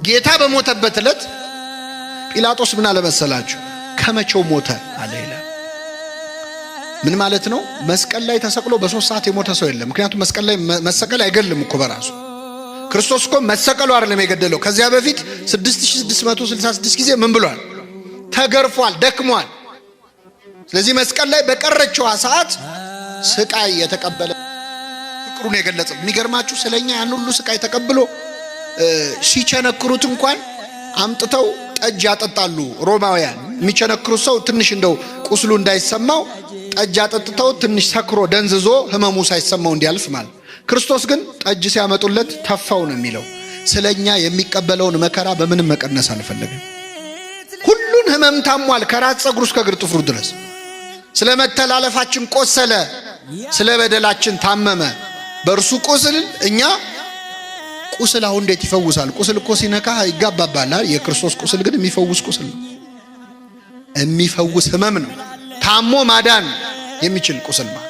ጌታ በሞተበት ዕለት ጲላጦስ ምን አለ መሰላችሁ? ከመቼው ሞተ አለ ይላል። ምን ማለት ነው? መስቀል ላይ ተሰቅሎ በ3 ሰዓት የሞተ ሰው የለም። ምክንያቱም መስቀል ላይ መሰቀል አይገልም እኮ በራሱ። ክርስቶስ እኮ መሰቀሉ አይደለም የገደለው። ከዚያ በፊት 6666 ጊዜ ምን ብሏል? ተገርፏል፣ ደክሟል። ስለዚህ መስቀል ላይ በቀረችው ሰዓት ስቃይ የተቀበለ ፍቅሩን የገለጸ። የሚገርማችሁ ስለኛ ያን ሁሉ ስቃይ ተቀብሎ ሲቸነክሩት እንኳን አምጥተው ጠጅ ያጠጣሉ ሮማውያን። የሚቸነክሩት ሰው ትንሽ እንደው ቁስሉ እንዳይሰማው ጠጅ አጠጥተው ትንሽ ሰክሮ ደንዝዞ ህመሙ ሳይሰማው እንዲያልፍ ማለት። ክርስቶስ ግን ጠጅ ሲያመጡለት ተፋው ነው የሚለው። ስለኛ የሚቀበለውን መከራ በምንም መቀነስ አልፈለገም። ሁሉን ህመም ታሟል፣ ከራስ ፀጉሩ እስከ እግር ጥፍሩ ድረስ። ስለ መተላለፋችን ቆሰለ፣ ስለ በደላችን ታመመ። በእርሱ ቁስል እኛ ቁስል አሁን እንዴት ይፈውሳል? ቁስል እኮ ሲነካ ይጋባባል። የክርስቶስ ቁስል ግን የሚፈውስ ቁስል ነው። የሚፈውስ ህመም ነው። ታሞ ማዳን የሚችል ቁስል ማለት